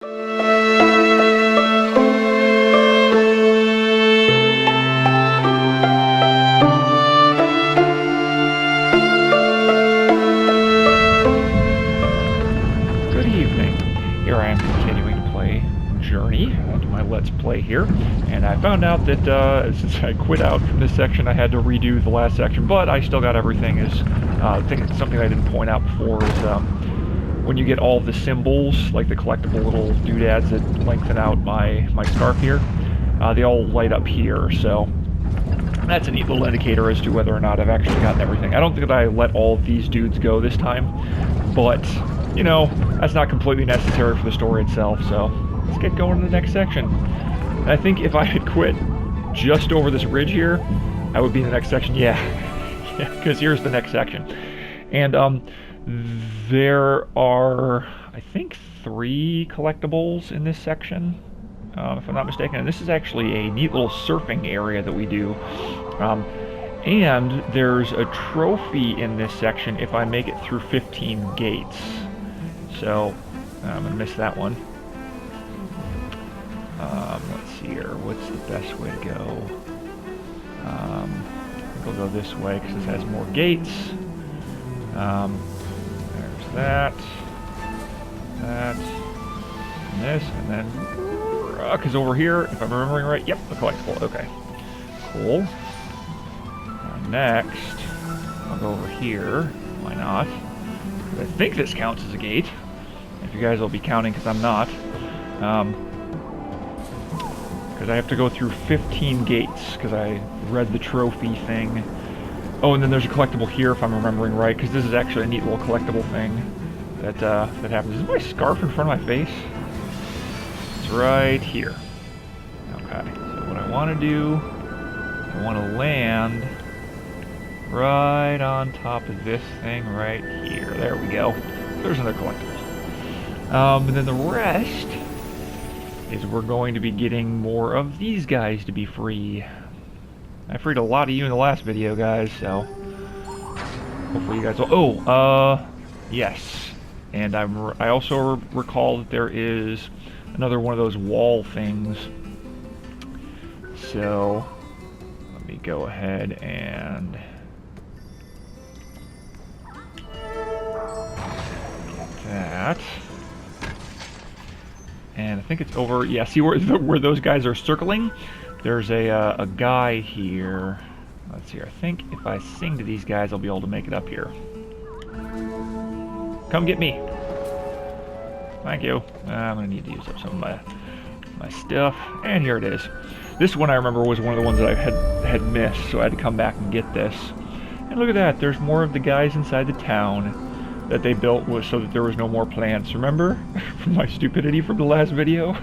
Good evening. Here I am continuing to play Journey, to my Let's Play here, and I found out that since I quit out from this section, I had to redo the last section, but I still got everything. I think something I didn't point out before is when you get all of the symbols, like the collectible little doodads that lengthen out my scarf here, they all light up here, so that's a neat little indicator as to whether or not I've actually gotten everything. I don't think that I let all of these dudes go this time, but, you know, that's not completely necessary for the story itself, so let's get going to the next section. And I think if I had quit just over this ridge here, I would be in the next section. Yeah, because here's the next section. And there are, I think, 3 collectibles in this section, if I'm not mistaken. And this is actually a neat little surfing area that we do. And there's a trophy in this section if I make it through 15 gates. So, I'm going to miss that one. Let's see here. What's the best way to go? I think I'll go this way because this has more gates. There's that. And this. And then... because over here, if I'm remembering right, yep, a collectible. Okay. Cool. Next, I'll go over here. Why not? I think this counts as a gate. If you guys will be counting, because I'm not. Because I have to go through 15 gates, because I read the trophy thing. Oh, and then there's a collectible here, if I'm remembering right, because this is actually a neat little collectible thing that happens. Is my scarf in front of my face? It's right here. Okay, so what I want to do, I want to land right on top of this thing right here. There we go. There's another collectible. And then the rest is we're going to be getting more of these guys to be free. I freed a lot of you in the last video, guys, so hopefully you guys will... Oh, yes. And I also recall that there is another one of those wall things. So let me go ahead and get that. And I think it's over. Yeah, see where those guys are circling? There's a guy here. Let's see. I think if I sing to these guys, I'll be able to make it up here. Come get me. Thank you. I'm gonna need to use up some of my stuff. And here it is. This one I remember was one of the ones that I had missed, so I had to come back and get this. And look at that. There's more of the guys inside the town that they built so that there was no more plants. Remember? From my stupidity from the last video?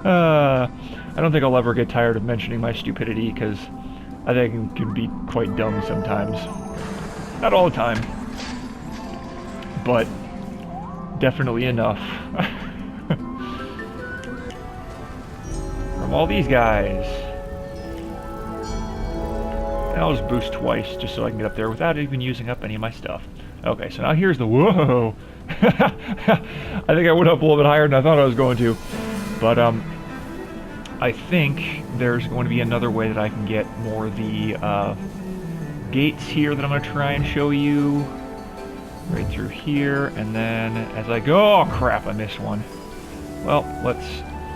I don't think I'll ever get tired of mentioning my stupidity, because I think it can be quite dumb sometimes. Not all the time, but definitely enough. From all these guys. And I'll just boost twice just so I can get up there without even using up any of my stuff. Okay, so now here's the... Whoa! I think I went up a little bit higher than I thought I was going to. But, I think there's going to be another way that I can get more of the, gates here that I'm going to try and show you. Right through here, and then as I go... Oh, crap, I missed one. Well,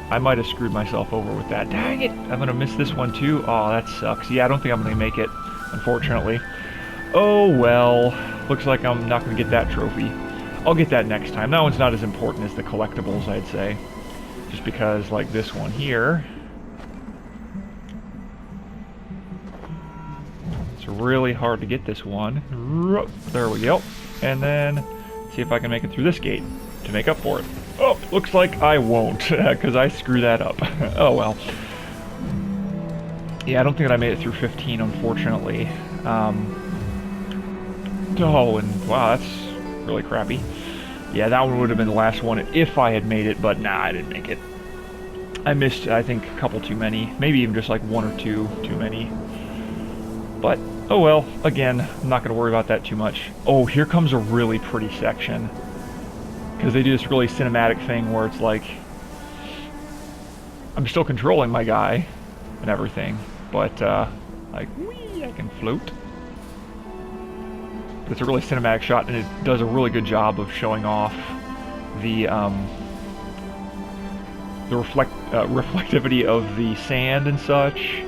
I might have screwed myself over with that. Dang it! I'm going to miss this one, too. Oh, that sucks. Yeah, I don't think I'm going to make it, unfortunately. Oh, well... Looks like I'm not going to get that trophy. I'll get that next time. That one's not as important as the collectibles, I'd say. Just because, like this one here... It's really hard to get this one. There we go. And then, see if I can make it through this gate to make up for it. Oh, looks like I won't, because I screwed that up. Oh, well. Yeah, I don't think that I made it through 15, unfortunately. Oh, and wow, that's really crappy. Yeah, that one would have been the last one if I had made it, but nah, I didn't make it. I missed, I think, a couple too many. Maybe even just like 1 or 2 too many. But, oh well, again, I'm not going to worry about that too much. Oh, here comes a really pretty section. because they do this really cinematic thing where it's like I'm still controlling my guy and everything, but like, whee, I can float. But it's a really cinematic shot, and it does a really good job of showing off the reflectivity of the sand and such.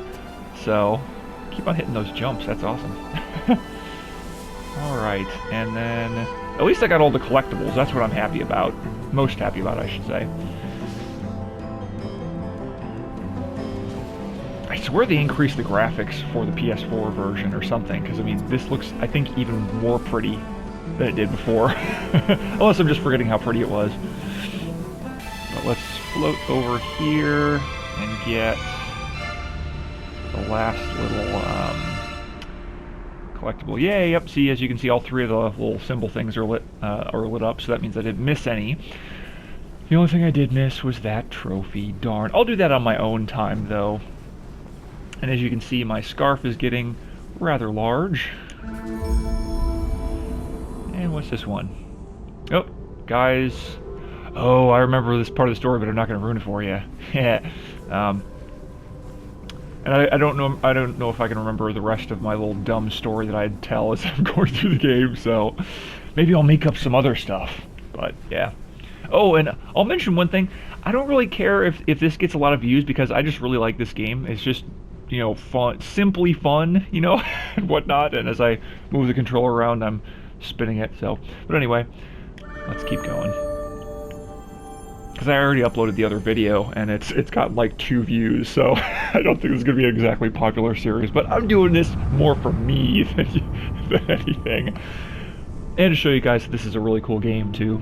So keep on hitting those jumps. That's awesome. All right, and then at least I got all the collectibles. That's what I'm happy about. Most happy about, I should say. I swear they increased the graphics for the PS4 version or something, because I mean, this looks, I think, even more pretty than it did before. Unless I'm just forgetting how pretty it was. But let's float over here and get the last little collectible. Yay! Yep. See, as you can see, all three of the little symbol things are lit up, so that means I didn't miss any. The only thing I did miss was that trophy. Darn. I'll do that on my own time, though. And as you can see, my scarf is getting rather large. And what's this one? Oh, guys. Oh, I remember this part of the story, but I'm not going to ruin it for you. Yeah. And I don't know if I can remember the rest of my little dumb story that I'd tell as I'm going through the game, so maybe I'll make up some other stuff. But yeah. Oh, and I'll mention one thing. I don't really care if this gets a lot of views, because I just really like this game. It's just, you know, fun, simply fun, you know, and whatnot. And as I move the controller around, I'm spinning it. So, but anyway, let's keep going. Because I already uploaded the other video, and it's got like 2 views, so I don't think it's going to be an exactly popular series. But I'm doing this more for me than anything, and to show you guys that this is a really cool game too.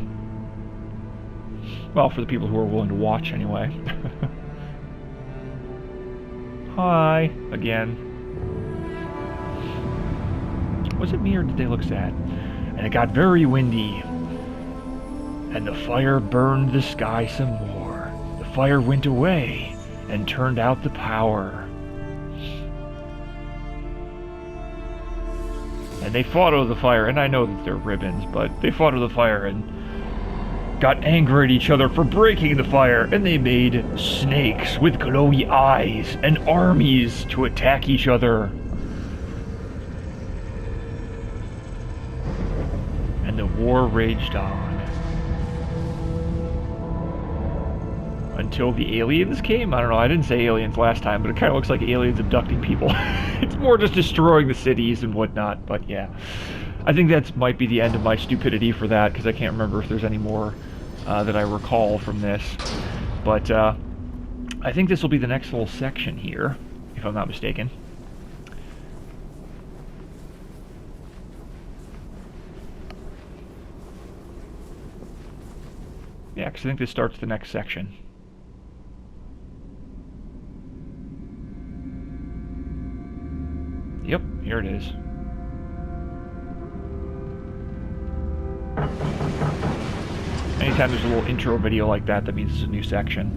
Well, for the people who are willing to watch, anyway. Hi, again. Was it me, or did they look sad? And it got very windy. And the fire burned the sky some more. The fire went away and turned out the power. And they fought over the fire, and I know that they're ribbons, but they fought over the fire and got angry at each other for breaking the fire, and they made snakes with glowy eyes and armies to attack each other. And the war raged on. Until the aliens came? I don't know, I didn't say aliens last time, but it kind of looks like aliens abducting people. It's more just destroying the cities and whatnot, but yeah. I think that might be the end of my stupidity for that, because I can't remember if there's any more that I recall from this. But I think this will be the next little section here, if I'm not mistaken. Yeah, because I think this starts the next section. Yep, here it is. Anytime there's a little intro video like that, that means it's a new section.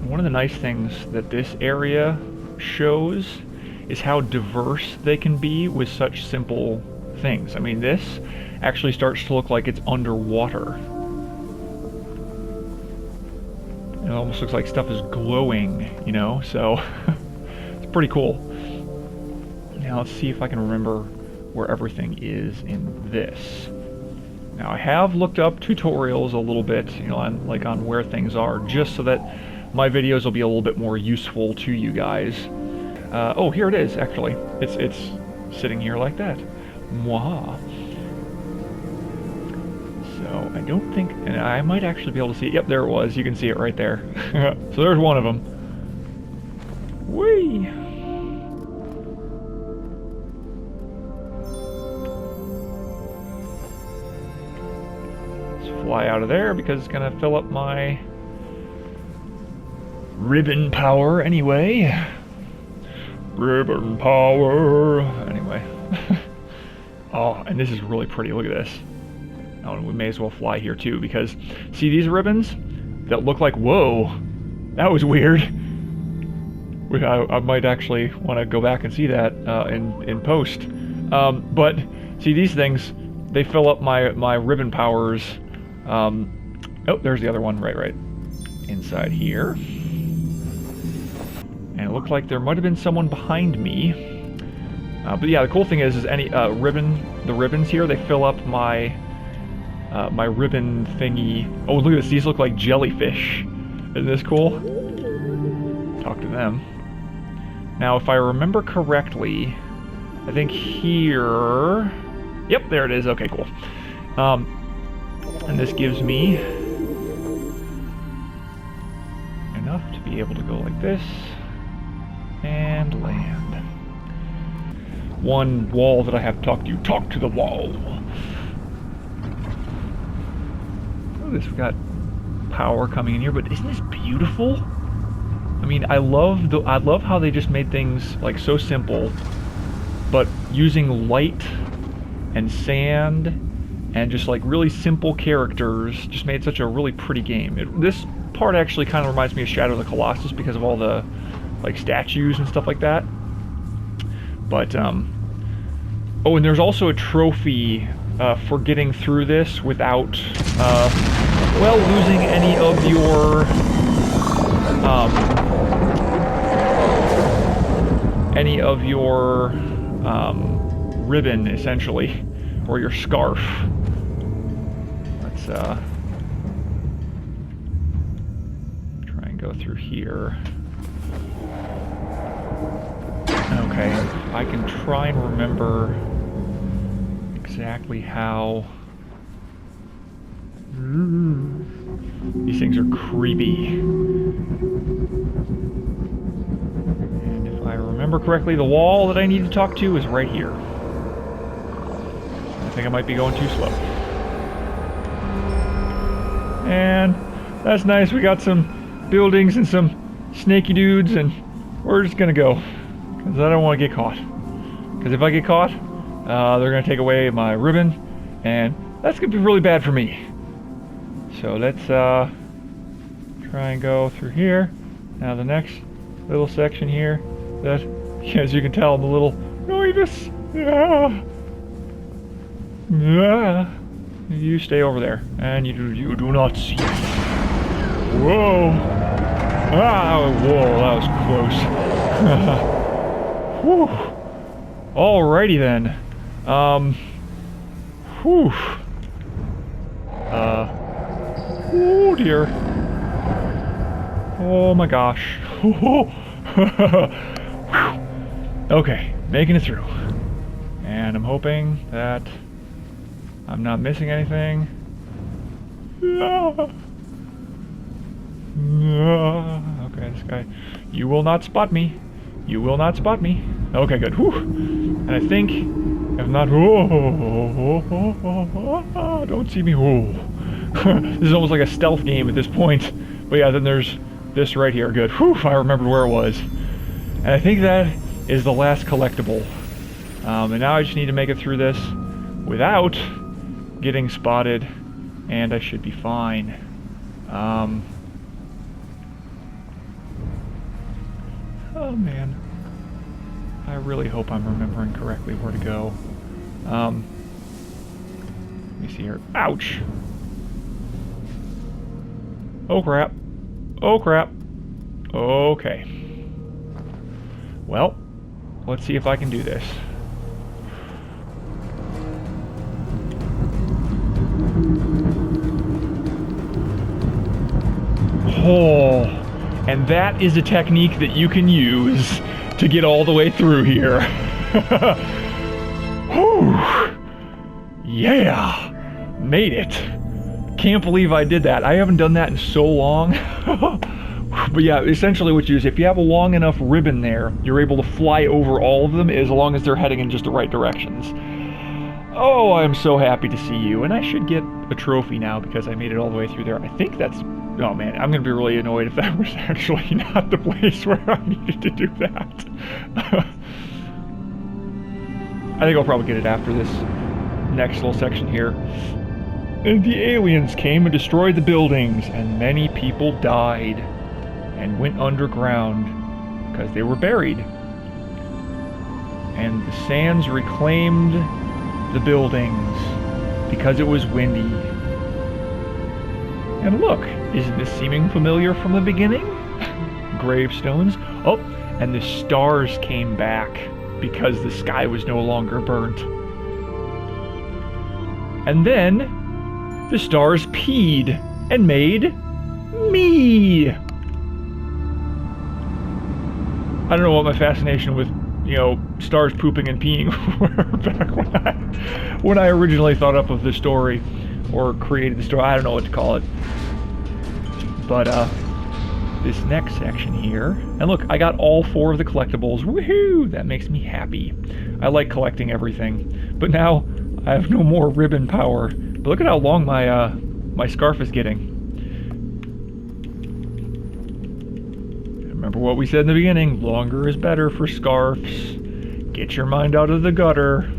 One of the nice things that this area shows is how diverse they can be with such simple things. I mean, this actually starts to look like it's underwater. It almost looks like stuff is glowing, you know, so it's pretty cool. Now let's see if I can remember where everything is in this. Now I have looked up tutorials a little bit, you know, on where things are, just so that my videos will be a little bit more useful to you guys. Oh, here it is, actually. It's sitting here like that. Mwah. So I don't think, and I might actually be able to see it. Yep, there it was. You can see it right there. So there's one of them. Whee! Let's fly out of there because it's gonna fill up my ribbon power anyway. Ribbon power. Anyway. Oh, and this is really pretty. Look at this. Oh, and we may as well fly here too, because see these ribbons that look like, whoa, that was weird. I might actually want to go back and see that in post. But See, these things, they fill up my ribbon powers. Oh, there's the other one, right. Inside here. And it looked like there might have been someone behind me. But yeah, the cool thing is any the ribbons here, they fill up my my ribbon thingy. Oh, look at this. These look like jellyfish. Isn't this cool? Talk to them. Now, if I remember correctly, I think here... Yep, there it is. Okay, cool. And this gives me enough to be able to go like this and land. One wall that I have to talk to. Talk to the wall. Look at this. We got power coming in here, but isn't this beautiful? I mean, I love how they just made things like so simple, but using light and sand and just like really simple characters just made such a really pretty game. This part actually kind of reminds me of Shadow of the Colossus because of all the like statues and stuff like that. But oh, and there's also a trophy for getting through this without well, losing any of your ribbon, essentially, or your scarf. Let's try and go through here. Okay, I can try and remember exactly how... These things are creepy. And if I remember correctly, the wall that I need to talk to is right here. I think I might be going too slow. And that's nice. We got some buildings and some snaky dudes, and we're just gonna go. Because I don't want to get caught. Because if I get caught, they're going to take away my ribbon, and that's going to be really bad for me. So let's try and go through here. Now the next little section here, that, as you can tell, I'm a little nervous. You stay over there, and you do not see me. Whoa! Whoa, that was close. Whew. Alrighty then. Whew. Oh dear. Oh my gosh. Okay, making it through. And I'm hoping that I'm not missing anything. Okay, this guy. You will not spot me. You will not spot me. Okay, good. Whew. And I think, if not, don't see me. This is almost like a stealth game at this point. But yeah, then there's this right here. Good. Whew, I remembered where it was. And I think that is the last collectible. And now I just need to make it through this without getting spotted, and I should be fine. Oh man. I really hope I'm remembering correctly where to go. Let me see here. Ouch! Oh crap. Oh crap. Okay. Well, let's see if I can do this. Oh, and that is a technique that you can use to get all the way through here. Whew. Yeah, made it. Can't believe I did that. I haven't done that in so long. But yeah, essentially what you do is if you have a long enough ribbon there, you're able to fly over all of them as long as they're heading in just the right directions. Oh, I'm so happy to see you. And I should get a trophy now because I made it all the way through there. I think that's... Oh man, I'm going to be really annoyed if that was actually not the place where I needed to do that. I think I'll probably get it after this next little section here. And the aliens came and destroyed the buildings, and many people died and went underground because they were buried. And the sands reclaimed the buildings because it was windy. And look, isn't this seeming familiar from the beginning? Gravestones. Oh, and the stars came back because the sky was no longer burnt. And then the stars peed and made me. I don't know what my fascination with, you know, stars pooping and peeing were back when I originally thought up of the story or created the story. I don't know what to call it. But this next section here, and look, I got all 4 of the collectibles. Woohoo! That makes me happy. I like collecting everything, but now I have no more ribbon power. But look at how long my my scarf is getting. Remember what we said in the beginning, longer is better for scarves. Get your mind out of the gutter.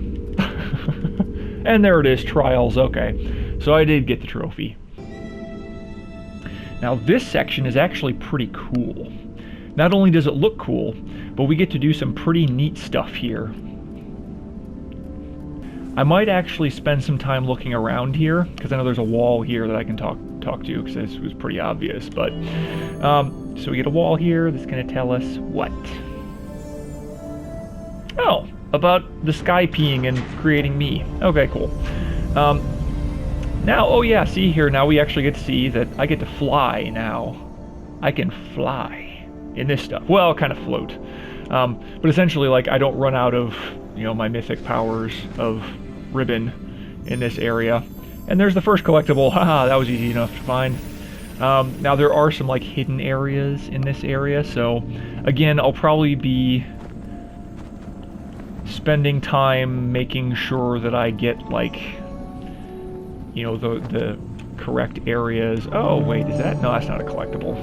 And there it is, trials, okay. So I did get the trophy. Now this section is actually pretty cool. Not only does it look cool, but we get to do some pretty neat stuff here. I might actually spend some time looking around here, because I know there's a wall here that I can talk to, because this was pretty obvious, but... so we get a wall here that's going to tell us what? Oh, about the sky peeing and creating me. Okay, cool. Now, oh yeah, see here, now we actually get to see that I get to fly now. I can fly in this stuff. Well, kind of float. But essentially, like, I don't run out of, you know, my mythic powers of ribbon in this area. And there's the first collectible. Haha, that was easy enough to find. Now, there are some, like, hidden areas in this area, so, again, I'll probably be spending time making sure that I get, like... you know, the correct areas. Oh, wait, is that? No, that's not a collectible.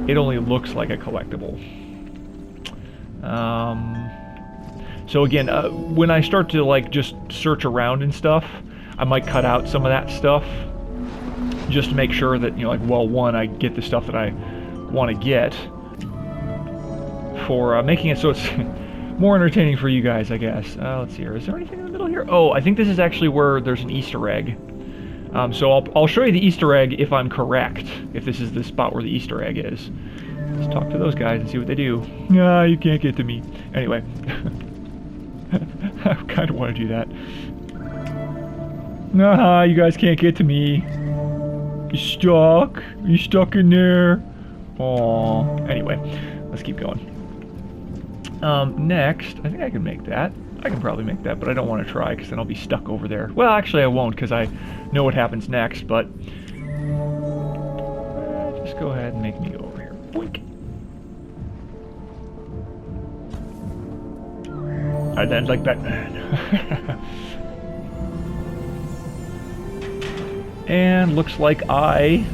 It only looks like a collectible. So again, when I start to, like, just search around and stuff, I might cut out some of that stuff just to make sure that, you know, like, well, one, I get the stuff that I want to get for making it so it's more entertaining for you guys, I guess. Let's see here. Is there anything in the middle here? Oh, I think this is actually where there's an Easter egg. So I'll show you the Easter egg if I'm correct, if this is the spot where the Easter egg is. Let's talk to those guys and see what they do. Ah, you can't get to me. Anyway. I kind of want to do that. Nah, you guys can't get to me. You stuck? Are you stuck in there? Aww. Anyway, let's keep going. Next, I think I can make that. I can probably make that, but I don't want to try because then I'll be stuck over there. Well, actually I won't because I know what happens next, but... just go ahead and make me go over here. Boink. I'd end like Batman. And looks like I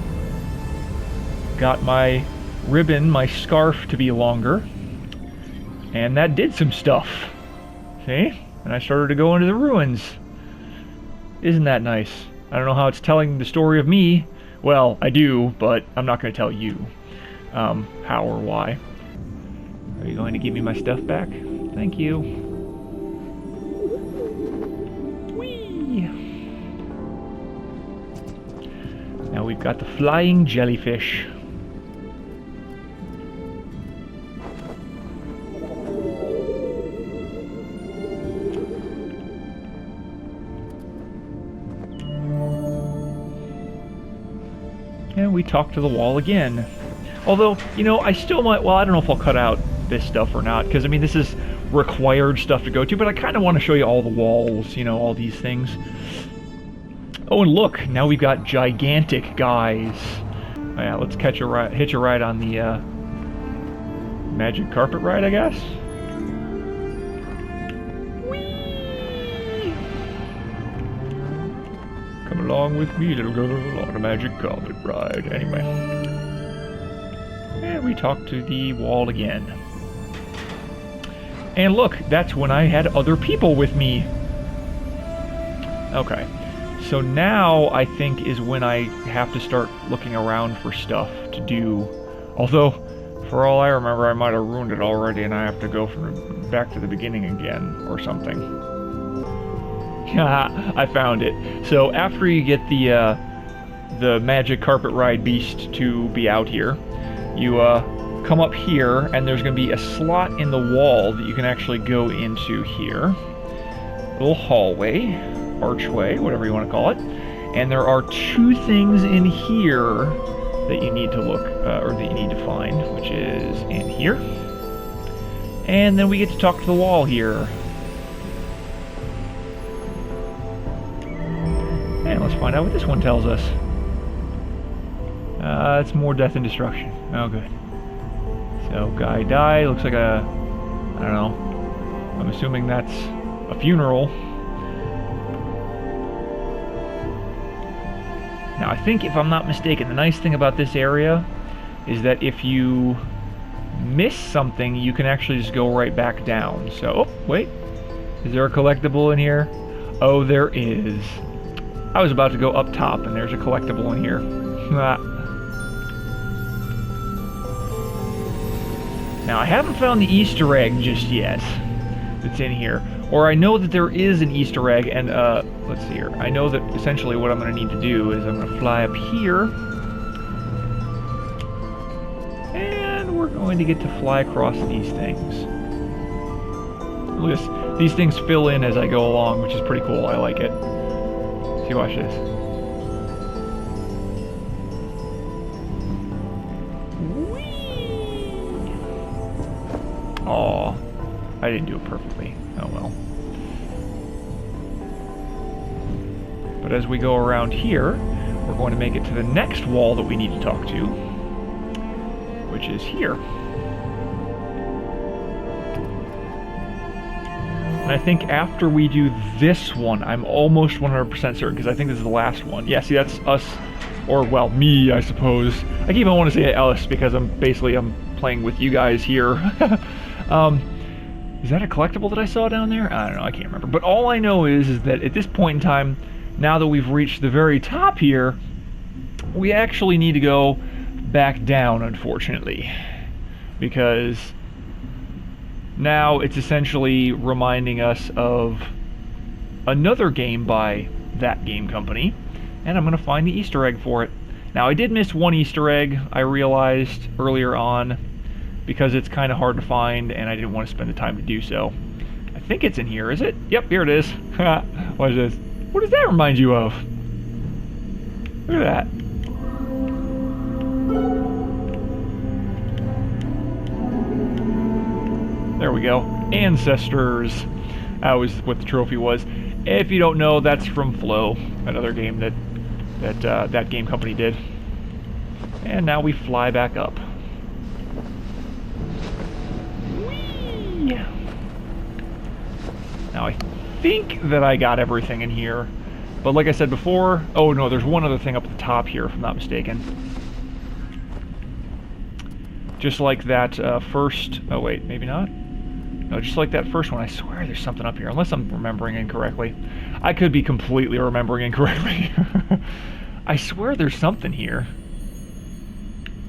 got my ribbon, my scarf to be longer. And that did some stuff. See? And I started to go into the ruins. Isn't that nice? I don't know how it's telling the story of me. Well, I do, but I'm not going to tell you how or why. Are you going to give me my stuff back? Thank you. Whee! Now we've got the flying jellyfish. And we talk to the wall again. Although, you know, I still might... well, I don't know if I'll cut out this stuff or not, because, I mean, this is required stuff to go to, but I kind of want to show you all the walls, you know, all these things. Oh, and look, now we've got gigantic guys. Oh, yeah, let's hitch a ride on the magic carpet ride, I guess. Whee! Come along with me, little girl, on a magic carpet ride. Anyway. And we talk to the wall again. And look, that's when I had other people with me. Okay. So now, I think, is when I have to start looking around for stuff to do. Although, for all I remember, I might have ruined it already and I have to go from back to the beginning again, or something. I found it. So after you get the magic carpet ride beast to be out here, you come up here, and there's going to be a slot in the wall that you can actually go into here. A little hallway, archway, whatever you want to call it. And there are two things in here that you need to look, or that you need to find, which is in here. And then we get to talk to the wall here. And let's find out what this one tells us. It's more death and destruction. Oh, good. So, guy died. Looks like a... I don't know. I'm assuming that's a funeral. Now, I think, if I'm not mistaken, the nice thing about this area is that if you miss something, you can actually just go right back down. So, oh, wait. Is there a collectible in here? Oh, there is. I was about to go up top, and there's a collectible in here. Now, I haven't found the Easter egg just yet that's in here. Or I know that there is an Easter egg, and, let's see here. I know that essentially what I'm going to need to do is I'm going to fly up here. And we're going to get to fly across these things. Look at this. These things fill in as I go along, which is pretty cool. I like it. See, watch this. Whee! Aw. I didn't do it perfectly. Oh well. But as we go around here, we're going to make it to the next wall that we need to talk to, which is here. And I think after we do this one, I'm almost 100% certain, because I think this is the last one. Yeah, see, that's us, or, well, me, I suppose. I even want to say us, because I'm playing with you guys here. Is that a collectible that I saw down there? I don't know, I can't remember. But all I know is that at this point in time, now that we've reached the very top here, we actually need to go back down, unfortunately. Because now it's essentially reminding us of another game by that game company, and I'm going to find the Easter egg for it. Now, I did miss one Easter egg, I realized earlier on, because it's kind of hard to find, and I didn't want to spend the time to do so. I think it's in here, is it? Yep, here it is. What is this? What does that remind you of? Look at that. There we go. Ancestors. That was what the trophy was. If you don't know, that's from Flow, another game that game company did. And now we fly back up. Now I think that I got everything in here, but like I said before, oh no, there's one other thing up at the top here, if I'm not mistaken. Just like that first, oh wait, maybe not? No, just like that first one, I swear there's something up here, unless I'm remembering incorrectly. I could be completely remembering incorrectly. I swear there's something here.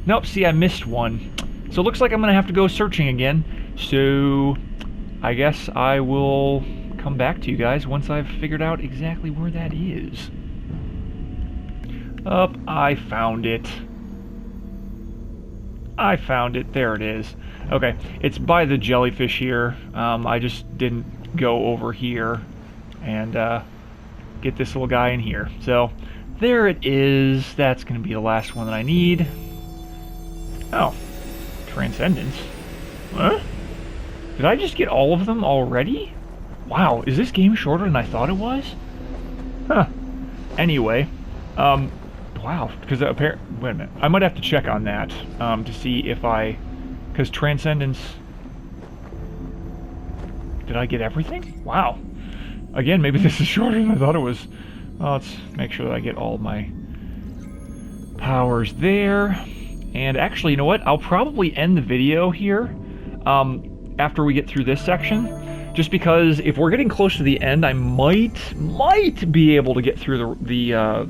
Nope, see, I missed one. So it looks like I'm going to have to go searching again. So I guess I will come back to you guys once I've figured out exactly where that is. Up, I found it. I found it. There it is. Okay, it's by the jellyfish here. I just didn't go over here and get this little guy in here. So there it is. That's going to be the last one that I need. Oh, Transcendence. Huh? Did I just get all of them already? Wow, is this game shorter than I thought it was? Huh. Anyway, wow, because apparently, wait a minute, I might have to check on that to see if because Transcendence, did I get everything? Wow. Again, maybe this is shorter than I thought it was. Well, let's make sure that I get all my powers there. And actually, you know what? I'll probably end the video here after we get through this section. Just because if we're getting close to the end, I might be able to get through the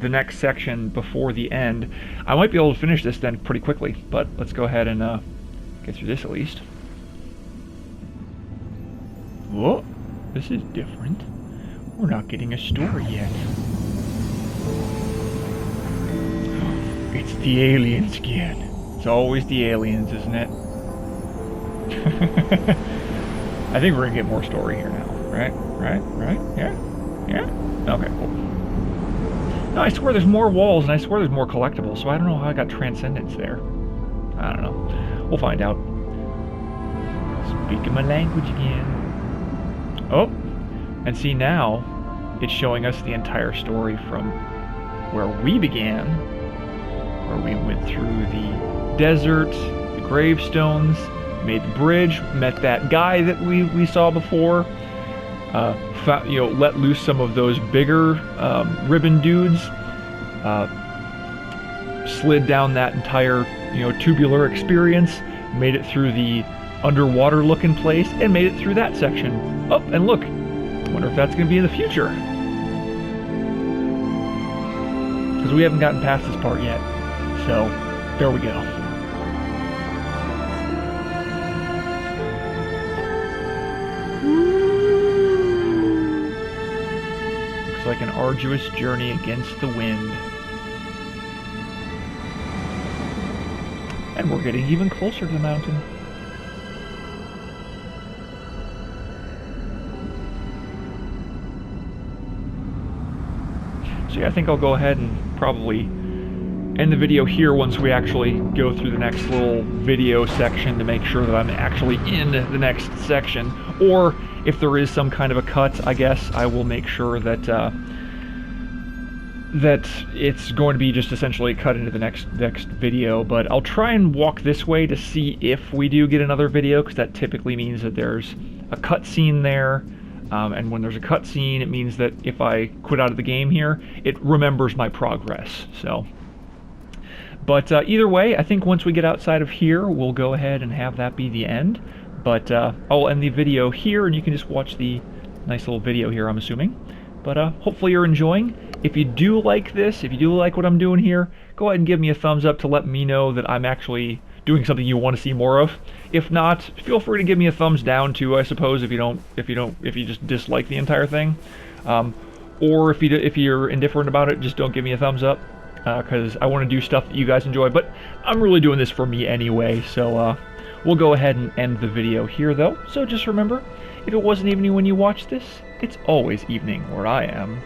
next section before the end. I might be able to finish this then pretty quickly, but let's go ahead and get through this at least. Whoa, this is different. We're not getting a story yet. It's the aliens again. It's always the aliens, isn't it? I think we're gonna get more story here now. Right? Yeah? Okay, cool. No, I swear there's more walls, and I swear there's more collectibles, so I don't know how I got Transcendence there. I don't know. We'll find out. Speaking my language again. Oh! And see, now, it's showing us the entire story from where we began, where we went through the desert, the gravestones, made the bridge, met that guy that we saw before, let loose some of those bigger ribbon dudes, slid down that entire tubular experience, made it through the underwater looking place, and made it through that section. Oh, and look, I wonder if that's going to be in the future, because we haven't gotten past this part yet. So there we go. Like an arduous journey against the wind. And we're getting even closer to the mountain. So yeah, I think I'll go ahead and probably end the video here once we actually go through the next little video section to make sure that I'm actually in the next section. Or if there is some kind of a cut, I guess I will make sure that that it's going to be just essentially cut into the next video. But I'll try and walk this way to see if we do get another video, because that typically means that there's a cutscene there. And when there's a cutscene, it means that if I quit out of the game here, it remembers my progress. So, but either way, I think once we get outside of here, we'll go ahead and have that be the end. But I'll end the video here, and you can just watch the nice little video here, I'm assuming. But hopefully you're enjoying. If you do like this, if you do like what I'm doing here, go ahead and give me a thumbs up to let me know that I'm actually doing something you want to see more of. If not, feel free to give me a thumbs down too, I suppose, if you just dislike the entire thing. Or if you're indifferent about it, just don't give me a thumbs up, because I want to do stuff that you guys enjoy. But I'm really doing this for me anyway, so we'll go ahead and end the video here, though. So just remember, if it wasn't evening when you watched this, it's always evening where I am.